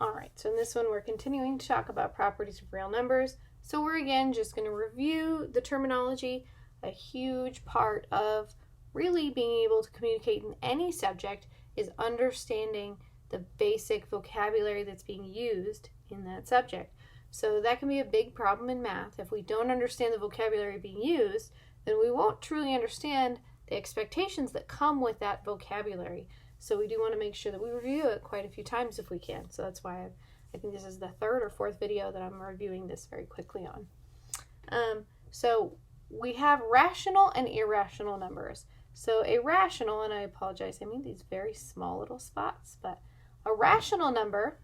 All right, so in this one, we're continuing to talk about properties of real numbers. So we're again just going to review the terminology. A huge part of really being able to communicate in any subject is understanding the basic vocabulary that's being used in that subject. So that can be a big problem in math. If we don't understand the vocabulary being used, then we won't truly understand the expectations that come with that vocabulary. So we do want to make sure that we review it quite a few times if we can. So that's why I think this is the third or fourth video that I'm reviewing this very quickly on. So we have rational and irrational numbers. So a rational, and I apologize, I mean these very small little spots, but a rational number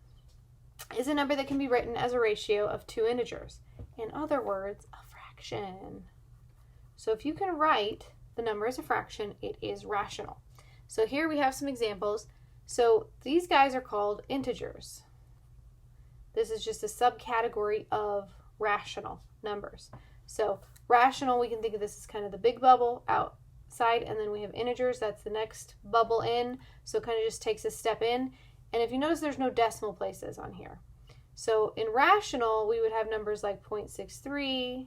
is a number that can be written as a ratio of two integers. In other words, a fraction. So if you can write the number as a fraction, it is rational. So here we have some examples. So these guys are called integers. This is just a subcategory of rational numbers. So rational, we can think of this as kind of the big bubble outside, and then we have integers, that's the next bubble in. So it kind of just takes a step in. And if you notice, there's no decimal places on here. So in rational, we would have numbers like 0.63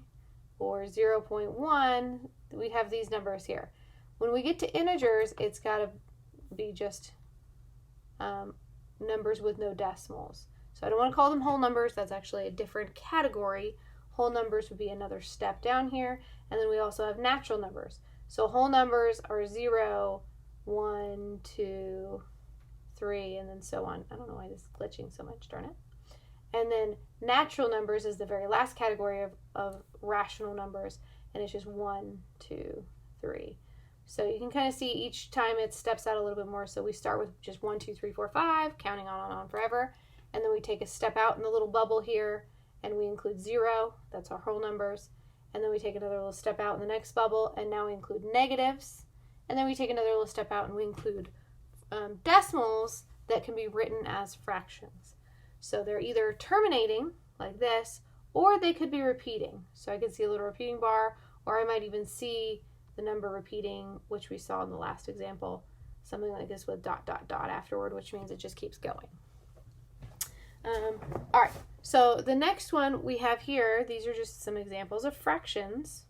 or 0.1. We'd have these numbers here. When we get to integers, it's got to be just numbers with no decimals. So I don't want to call them whole numbers. That's actually a different category. Whole numbers would be another step down here. And then we also have natural numbers. So whole numbers are 0, 1, 2, 3, and then so on. I don't know why this is glitching so much, darn it. And then natural numbers is the very last category of rational numbers, and it's just 1, 2, 3. So you can kind of see each time it steps out a little bit more. So we start with just 1, 2, 3, 4, 5, counting on and on forever. And then we take a step out in the little bubble here, and we include 0. That's our whole numbers. And then we take another little step out in the next bubble, and now we include negatives. And then we take another little step out, and we include decimals that can be written as fractions. So they're either terminating, like this, or they could be repeating. So I could see a little repeating bar, or I might even see the number repeating, which we saw in the last example, something like this with dot, dot, dot afterward, which means it just keeps going. All right, so the next one we have here, these are just some examples of fractions.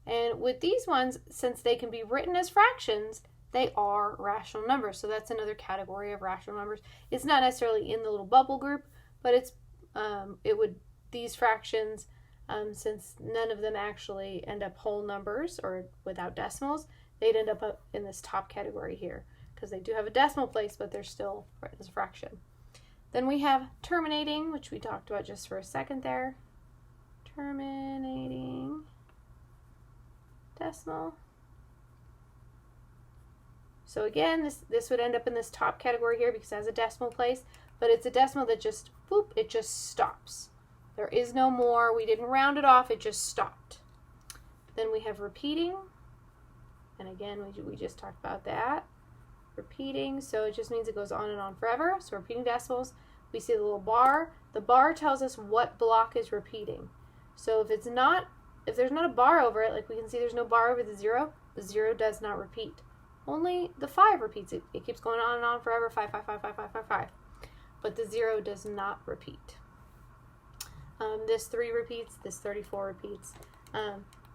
And with these ones, since they can be written as fractions, they are rational numbers. So that's another category of rational numbers. It's not necessarily in the little bubble group, but it's these fractions, since none of them actually end up whole numbers or without decimals, they'd end up in this top category here because they do have a decimal place, but they're still written as a fraction. Then we have terminating, which we talked about just for a second there. Terminating decimal. So again, this would end up in this top category here because it has a decimal place, but it's a decimal that just, boop, it just stops. There is no more. We didn't round it off. It just stopped. Then we have repeating. And again, we just talked about that. Repeating, so it just means it goes on and on forever. So repeating decimals. We see the little bar. The bar tells us what block is repeating. So if there's not a bar over it, like we can see there's no bar over the 0 does not repeat. Only the 5 repeats. It keeps going on and on forever. 5, 5, 5, 5, 5, 5, 5. But the 0 does not repeat. This 3 repeats. This 34 repeats.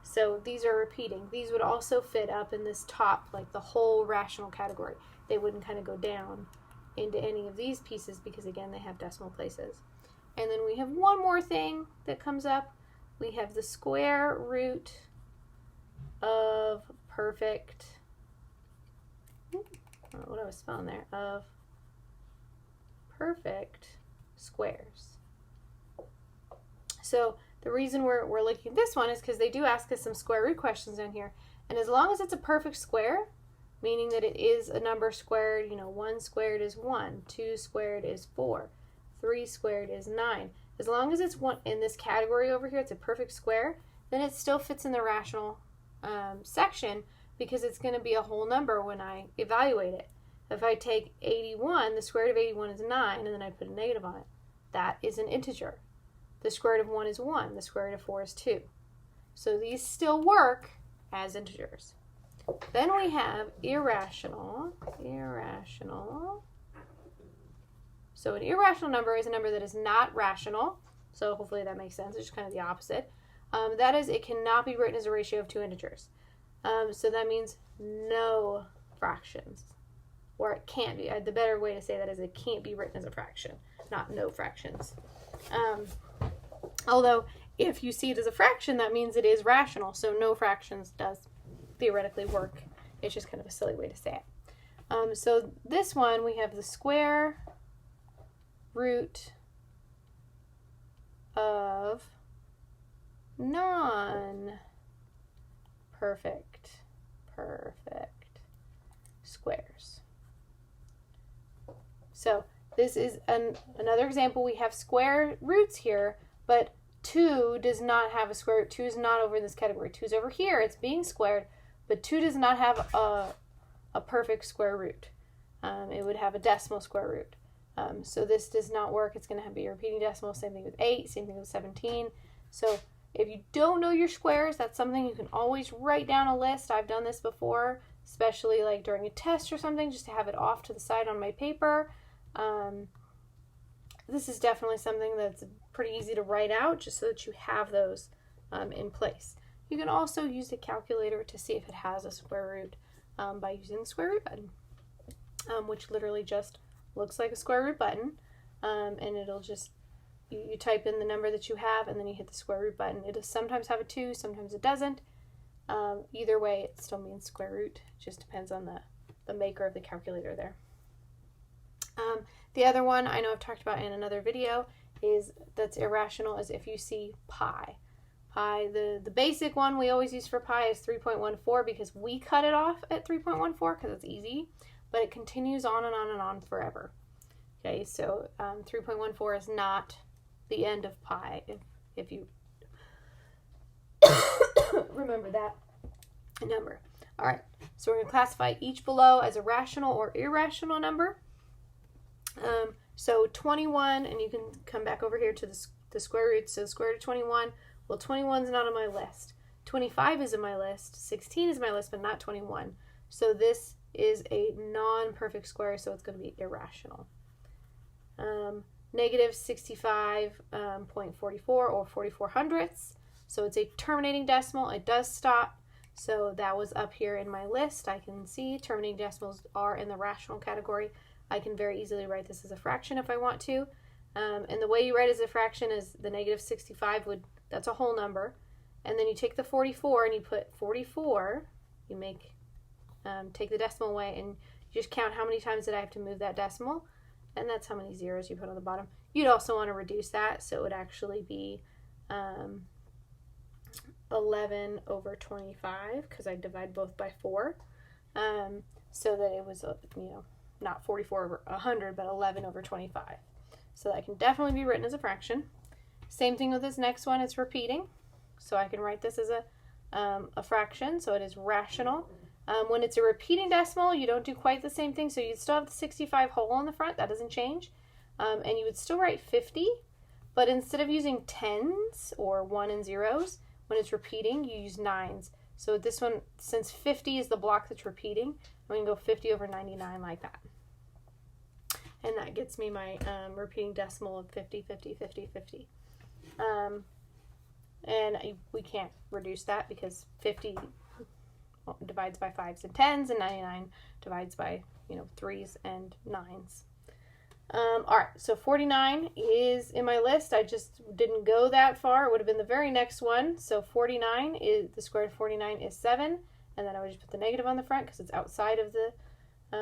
So these are repeating. These would also fit up in this top, like the whole rational category. They wouldn't kind of go down into any of these pieces because, again, they have decimal places. And then we have one more thing that comes up. We have the square root of perfect, I don't know what I was spelling there, of perfect squares. So the reason we're looking at this one is because they do ask us some square root questions down here. And as long as it's a perfect square, meaning that it is a number squared, 1 squared is 1, 2 squared is 4, 3 squared is 9. As long as it's one in this category over here, it's a perfect square, then it still fits in the rational section because it's going to be a whole number when I evaluate it. If I take 81, the square root of 81 is 9, and then I put a negative on it, that is an integer. The square root of 1 is 1. The square root of 4 is 2. So these still work as integers. Then we have irrational. So an irrational number is a number that is not rational. So hopefully that makes sense. It's just kind of the opposite. That is, it cannot be written as a ratio of two integers. So that means no fractions. Or it can't be. The better way to say that is it can't be written as a fraction, not no fractions. Although, if you see it as a fraction, that means it is rational. So no fractions does theoretically work. It's just kind of a silly way to say it. So this one, we have the square root of non-perfect squares. So this is another example. We have square roots here, but 2 does not have a square root. 2 is not over in this category. 2 is over here. It's being squared, but 2 does not have a perfect square root. It would have a decimal square root. So this does not work. It's going to be a repeating decimal. Same thing with 8. Same thing with 17. So if you don't know your squares, that's something you can always write down a list. I've done this before, especially like during a test or something, just to have it off to the side on my paper. This is definitely something that's pretty easy to write out just so that you have those in place. You can also use the calculator to see if it has a square root by using the square root button, which literally just looks like a square root button, and it'll just, you type in the number that you have and then you hit the square root button. It'll sometimes have a 2, sometimes it doesn't. Either way, it still means square root. It just depends on the maker of the calculator there. The other one I know I've talked about in another video that's irrational is if you see pi. Pi, the basic one we always use for pi is 3.14 because we cut it off at 3.14 because it's easy, but it continues on and on and on forever. Okay, so 3.14 is not the end of pi if you remember that number. All right, so we're going to classify each below as a rational or irrational number. So 21, and you can come back over here to the square root. So square root of 21, well, 21 is not on my list. 25 is in my list. 16 is in my list, but not 21. So this is a non-perfect square, so it's going to be irrational. Negative 65.44 or 44 hundredths. So it's a terminating decimal. It does stop. So that was up here in my list. I can see terminating decimals are in the rational category. I can very easily write this as a fraction if I want to. And the way you write as a fraction is the negative 65 that's a whole number. And then you take the 44 and you put 44, you make, take the decimal away and you just count how many times did I have to move that decimal. And that's how many zeros you put on the bottom. You'd also want to reduce that, so it would actually be 11 over 25, because I divide both by 4, so that it was, not 44 over 100, but 11 over 25. So that can definitely be written as a fraction. Same thing with this next one, it's repeating. So I can write this as a fraction, so it is rational. When it's a repeating decimal, you don't do quite the same thing, so you still have the 65 whole on the front, that doesn't change. And you would still write 50, but instead of using tens or 1 and zeros, when it's repeating, you use 9s. So this one, since 50 is the block that's repeating, we can go 50 over 99 like that. And that gets me my repeating decimal of 50, 50, 50, 50. And we can't reduce that because 50 divides by 5s and 10s, and 99 divides by 3s and 9s. All right, so 49 is in my list. I just didn't go that far. It would have been the very next one. So 49 is, the square root of 49 is 7, and then I would just put the negative on the front because it's outside of the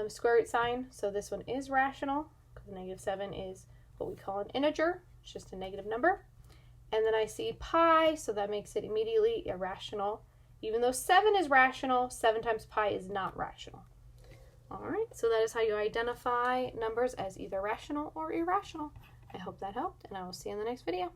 square root sign. So this one is rational because negative 7 is what we call an integer. It's just a negative number. And then I see pi, so that makes it immediately irrational. Even though 7 is rational, 7 times pi is not rational. All right, so that is how you identify numbers as either rational or irrational. I hope that helped, and I will see you in the next video.